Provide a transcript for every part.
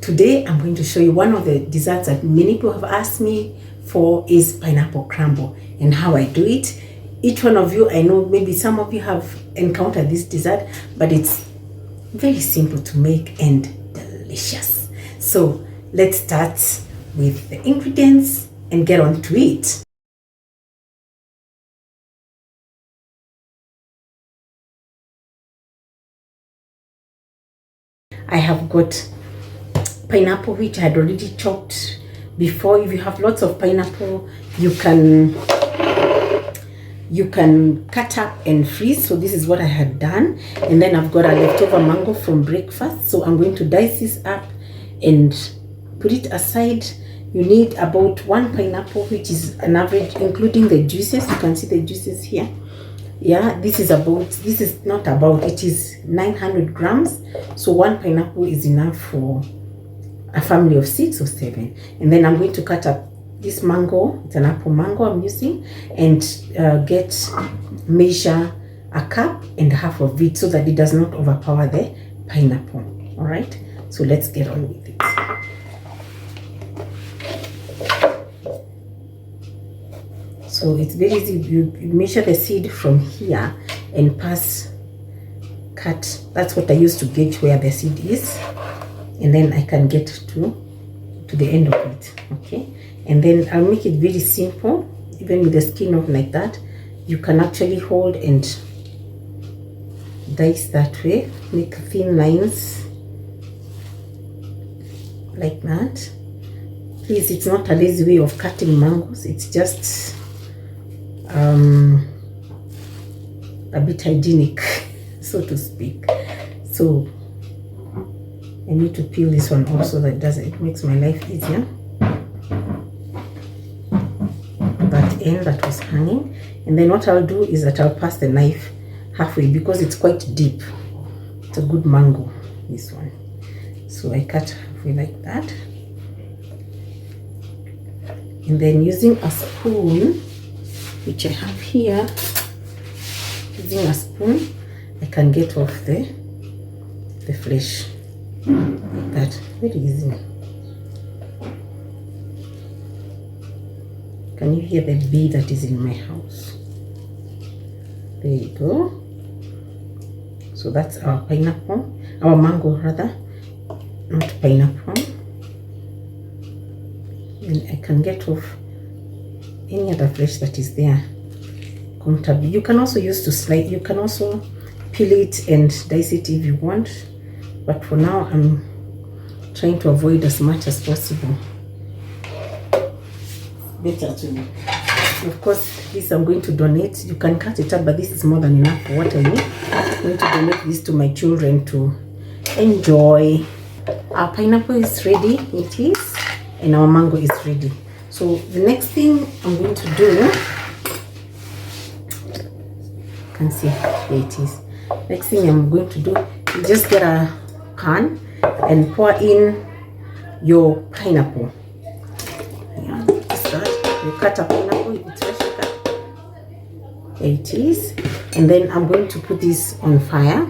Today I'm going to show you one of the desserts that many people have asked me for is pineapple crumble and how I do it. Each one of you, I know maybe some of you have encountered this dessert, but it's very simple to make and delicious. So let's start with the ingredients and get on to it. I have got pineapple which I had already chopped before. If you have lots of pineapple, you can cut up and freeze. So this is what I had done. And then I've got a leftover mango from breakfast, so I'm going to dice this up and put it aside. You need about 1 pineapple, which is an average, including the juices. You can see the juices here. Yeah, it is 900 grams. So 1 pineapple is enough for a family of 6 or 7. And then I'm going to cut up this mango. It's an apple mango I'm using, and measure a cup and half of it so that it does not overpower the pineapple. All right, so let's get on with it. So it's very easy. You measure the seed from here and cut. That's what I use to gauge where the seed is, and then I can get to the end of it. Okay, and then I'll make it very simple. Even with the skin off like that, you can actually hold and dice that way. Make thin lines like that. Please, it's not a lazy way of cutting mangoes. It's just a bit hygienic, so to speak. So I need to peel this one off so that it makes my life easier. That end that was hanging, and then what I'll do is that I'll pass the knife halfway because it's quite deep. It's a good mango, this one. So I cut halfway like that, and then using a spoon, which I have here, using a spoon, I can get off the flesh like that. Very easy. Can you hear the bee that is in my house? There you go. So that's our pineapple, our mango rather, not pineapple. And I can get off any other flesh that is there comfortably. You can also use to slide. You can also peel it and dice it if you want, but for now I'm trying to avoid as much as possible. Better to, of course, this I'm going to donate. You can cut it up, but this is more than enough for what I need. I'm going to donate this to my children to enjoy. Our pineapple is ready, it is, and our mango is ready. So the next thing I'm going to do, you can see, there it is. Next thing I'm going to do is just get a pan and pour in your pineapple. Yeah, just that. You cut a pineapple, it's fresh cut. There it is. And then I'm going to put this on fire.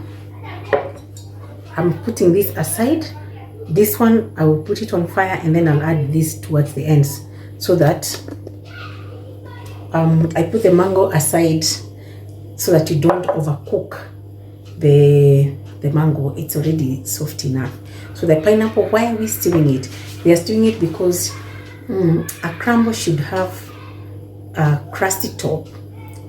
I'm putting this aside. This one I will put it on fire, and then I'll add this towards the ends, so that I put the mango aside so that you don't overcook the mango. It's already soft enough. So the pineapple, why are we stewing it? We are stewing it because a crumble should have a crusty top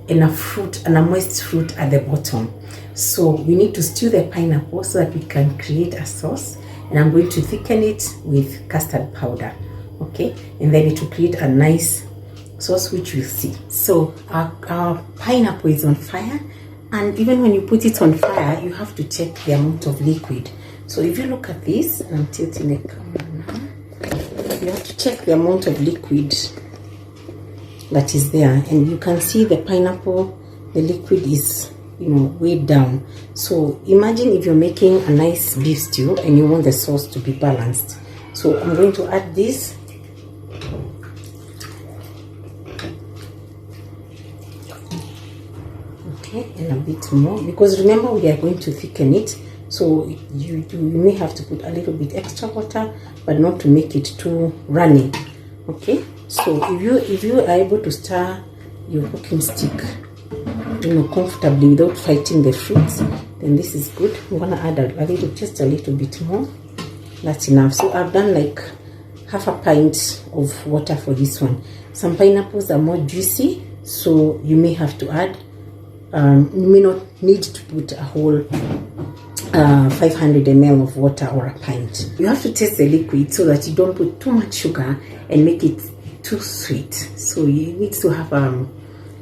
and a fruit and a moist fruit at the bottom. So we need to stew the pineapple so that we can create a sauce, and I'm going to thicken it with custard powder. Okay, and then it will create a nice sauce, which we'll see. So our pineapple is on fire, and even when you put it on fire, you have to check the amount of liquid. So if you look at this, and I'm tilting the camera now, you have to check the amount of liquid that is there, and you can see the pineapple, the liquid is, way down. So imagine if you're making a nice beef stew and you want the sauce to be balanced. So I'm going to add this. Okay, and a bit more, because remember we are going to thicken it so you may have to put a little bit extra water, but not to make it too runny. Okay, so if you are able to stir your cooking stick, you know, comfortably without fighting the fruits, then this is good. I'm gonna add just a little bit more. That's enough. So I've done like half a pint of water for this one. Some pineapples are more juicy, so you may have to add, you may not need to put a whole 500 ml of water or a pint. You have to taste the liquid so that you don't put too much sugar and make it too sweet. So you need to have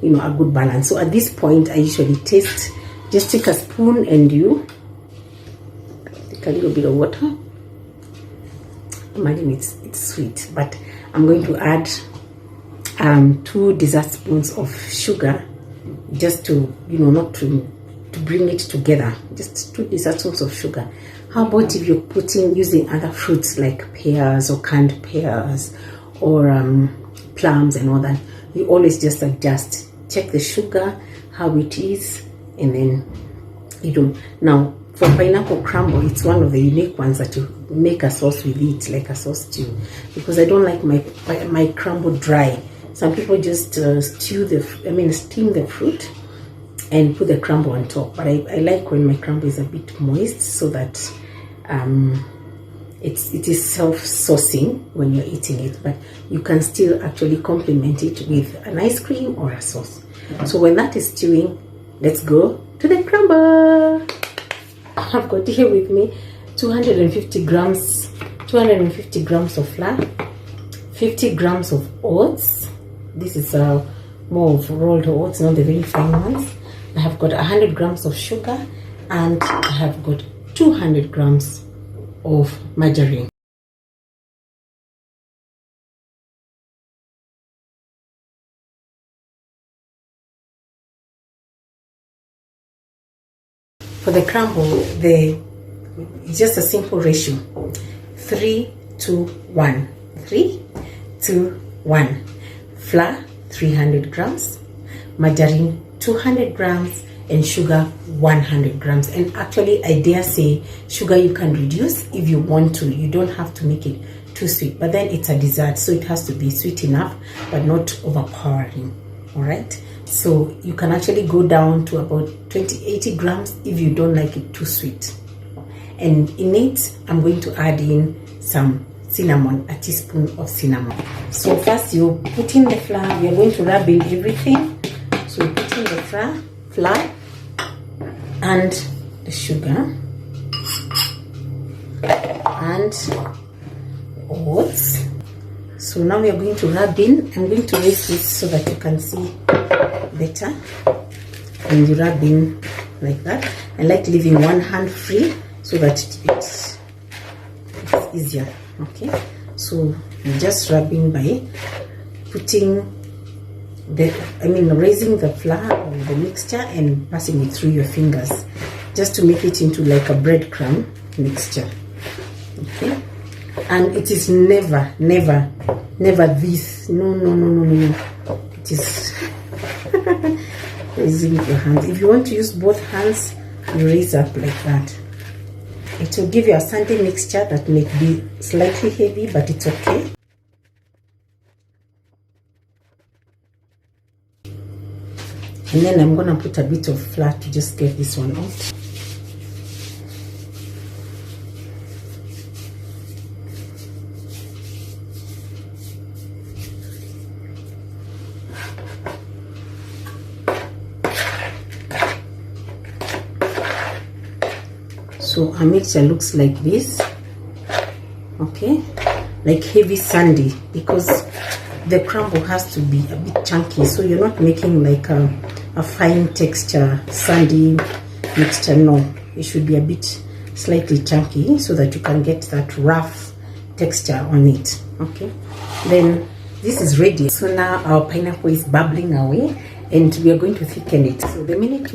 you know, a good balance. So at this point I usually taste, just take a spoon and you take a little bit of water. Imagine it's sweet, but I'm going to add 2 dessert spoons of sugar, just to, you know, not to bring it together. Just 2 dessert spoons of sugar. How about if you're using other fruits like pears or canned pears or plums and all that? You always just adjust, check the sugar, how it is, and then you do. Now for pineapple crumble, it's one of the unique ones that you make a sauce with it, like a sauce stew, because I don't like my crumble dry. Some people just steam the fruit and put the crumble on top, but I like when my crumble is a bit moist, so that it is self-saucing when you're eating it, but you can still actually complement it with an ice cream or a sauce. So when that is stewing, let's go to the crumble. I've got here with me 250 grams of flour, 50 grams of oats. This is more of rolled oats, not the very fine ones. I have got 100 grams of sugar, and I have got 200 grams of margarine. For the crumble, it's just a simple ratio: 3 to 1. 3 to 1. Flour 300 grams, margarine 200 grams, and sugar 100 grams. And actually, I dare say sugar you can reduce if you want to. You don't have to make it too sweet, but then it's a dessert, so it has to be sweet enough but not overpowering. All right, so you can actually go down to about 80 grams if you don't like it too sweet. And in it, I'm going to add in some cinnamon, a teaspoon of cinnamon. So first you put in the flour. We are going to rub in everything. So you put in the flour and the sugar and the oats. So now we are going to rub in. I'm going to raise this so that you can see better. And you rub in like that. I like leaving one hand free so that it's easier. Okay, so I'm just rubbing by putting raising the flour or the mixture and passing it through your fingers, just to make it into like a breadcrumb mixture. Okay, and it is never this. No. It is raising with your hands. If you want to use both hands, you raise up like that. It will give you a sandy mixture that may be slightly heavy, but it's okay. And then I'm going to put a bit of flour to just get this one out. So our mixture looks like this. Okay, like heavy sandy, because the crumble has to be a bit chunky, so you're not making like a fine texture sandy mixture. No, it should be a bit slightly chunky so that you can get that rough texture on it. Okay, then this is ready. So now our pineapple is bubbling away and we are going to thicken it. So the minute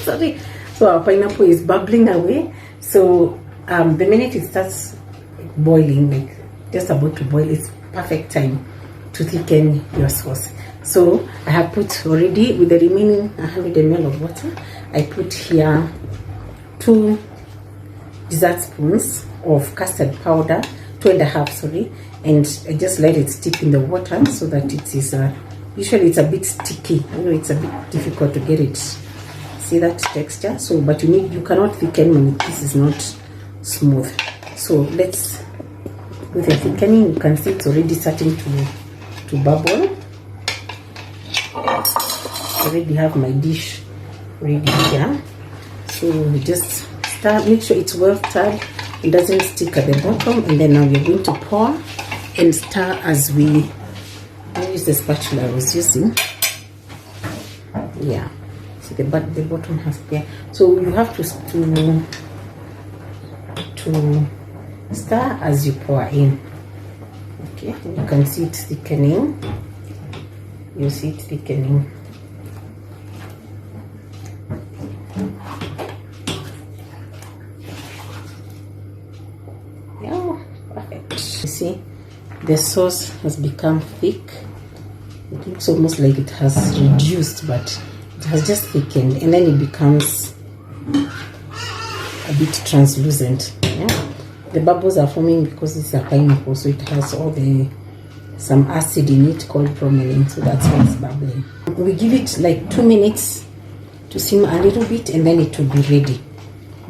sorry, so our pineapple is bubbling away. So the minute it starts boiling, like just about to boil, it's perfect time to thicken your sauce. So I have put already, with the remaining 100 ml of water, I put here 2 dessert spoons of custard powder, 2.5, sorry, and I just let it steep in the water so that it is usually it's a bit sticky. You know, it's a bit difficult to get it. See that texture? So, but you cannot thicken when this is not smooth. So let's, with the thickening, you can see it's already starting to bubble. I already have my dish ready here. So we just start, make sure it's well stirred, it doesn't stick at the bottom, and then now we're going to pour and stir as we use the spatula I was using. Yeah, see the bottom has there. So you have to stir as you pour in. Okay, you can see it thickening. You see it thickening. Yeah, perfect. You see, the sauce has become thick. It looks almost like it has reduced, but it has just thickened, and then it becomes a bit translucent. Yeah, the bubbles are forming because it's a pineapple, so it has some acid in it called bromelain, so that's why it's bubbling. We give it like 2 minutes to simmer a little bit, and then it will be ready.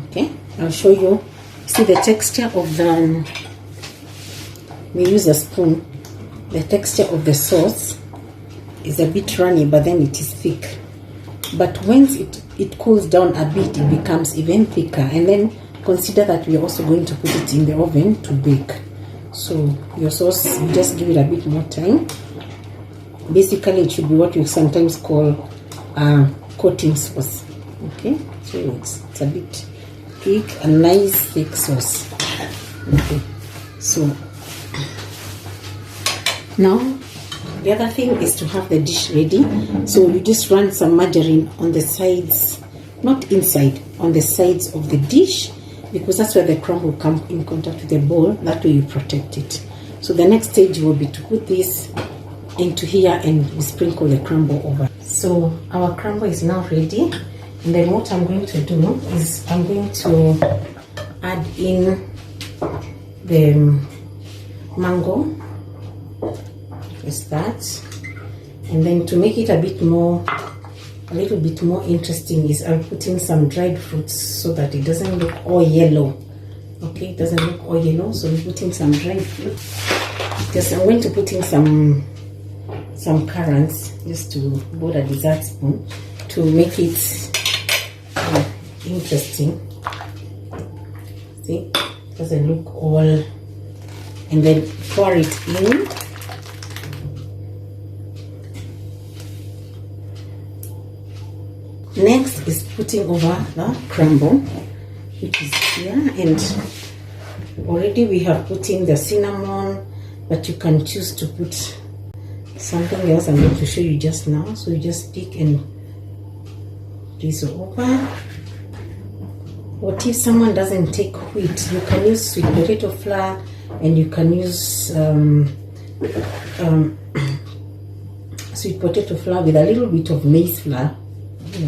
Okay, I'll show you. See the texture of the, we use a spoon, the texture of the sauce is a bit runny, but then it is thick. But once it cools down a bit, it becomes even thicker. And then consider that we are also going to put it in the oven to bake. So your sauce, you just give it a bit more time. Basically, it should be what you sometimes call coating sauce. Okay, so it's a bit thick, a nice thick sauce. Okay, so now the other thing is to have the dish ready. So you just run some margarine on the sides, not inside, on the sides of the dish, because that's where the crumble will come in contact with the bowl. That way you protect it. So the next stage will be to put this into here and we sprinkle the crumble over. So our crumble is now ready, and then what I'm going to do is I'm going to add in the mango. Just that, and then to make it a little bit more interesting is I'll put in some dried fruits so that it doesn't look all yellow. Okay, it doesn't look all yellow, so we put in some dried fruit. Just I'm going to put in some currants just to board a dessert spoon to make it interesting. See, it doesn't look all, and then pour it in. Next is putting over the crumble, which is here, and already we have put in the cinnamon, but you can choose to put something else I'm going to show you just now. So you just pick and drizzle over. What if someone doesn't take wheat? You can use sweet potato flour, and you can use sweet potato flour with a little bit of maize flour.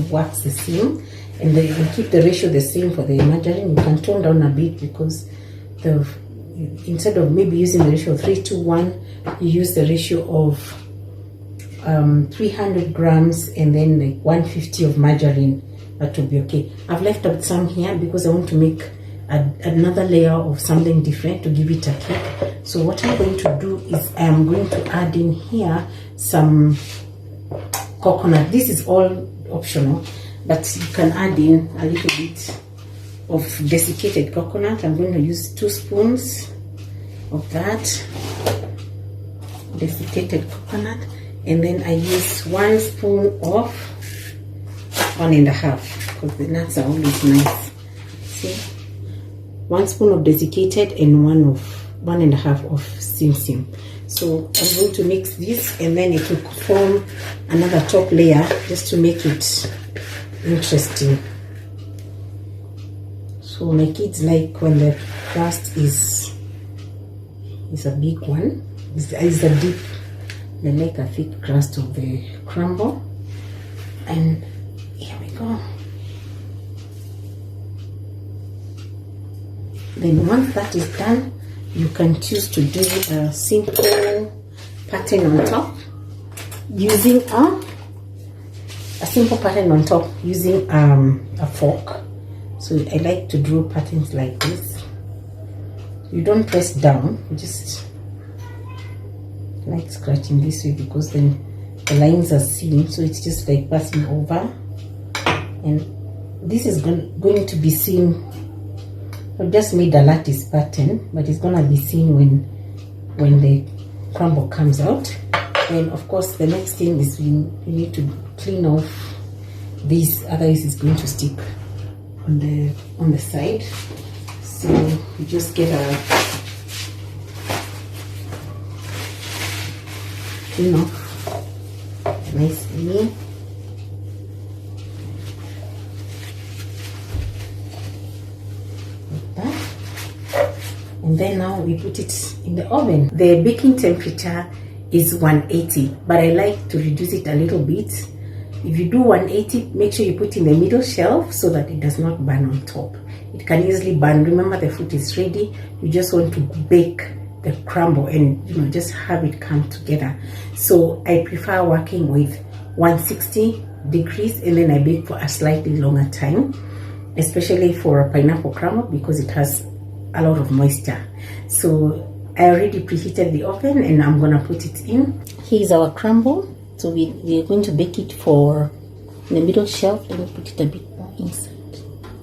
Works the same, and then you keep the ratio the same for the margarine. You can tone down a bit because instead of maybe using the ratio of 3:1, you use the ratio of 300 grams and then like 150 of margarine. That will be okay. I've left out some here because I want to make another layer of something different to give it a kick. So what I'm going to do is I am going to add in here some coconut. This is all optional, but you can add in a little bit of desiccated coconut. I'm going to use 2 spoons of that desiccated coconut, and then I use 1 spoon of 1.5 because the nuts are always nice. See, 1 spoon of desiccated and 1.5 of sim. So I'm going to mix this, and then it will form another top layer just to make it interesting. So my kids like when the crust is a big one, is a deep. They like a thick crust of the crumble. And here we go. Then once that is done, you can choose to do a simple pattern on top using a simple pattern on top using a fork. So I like to draw patterns like this. You don't press down, you just like scratching this way, because then the lines are seen. So it's just like passing over, and this is going to be seen. I've just made a lattice pattern, but it's gonna be seen when the crumble comes out. And of course, the next thing is you need to clean off this, otherwise it's going to stick on the side. So you just get a clean off nicely. And then now we put it in the oven. The baking temperature is 180, but I like to reduce it a little bit. If you do 180, make sure you put in the middle shelf so that it does not burn on top. It can easily burn. Remember, the fruit is ready. You just want to bake the crumble and just have it come together. So I prefer working with 160 degrees, and then I bake for a slightly longer time, especially for a pineapple crumble because it has a lot of moisture. So I already preheated the oven and I'm gonna put it in. Here's our crumble. So we're going to bake it for the middle shelf. Let me put it a bit more inside.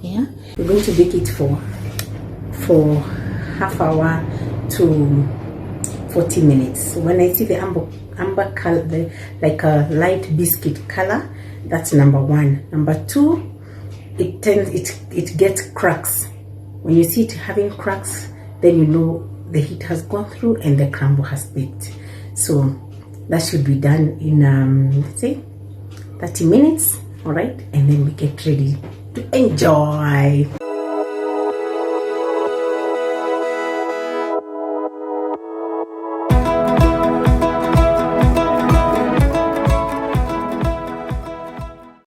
Yeah, we're going to bake it for half hour to 40 minutes. So when I see the amber color, like a light biscuit color, that's number one. Number two, it gets cracks. When you see it having cracks, then you know the heat has gone through and the crumble has baked. So that should be done in let's say 30 minutes. All right, and then we get ready to enjoy.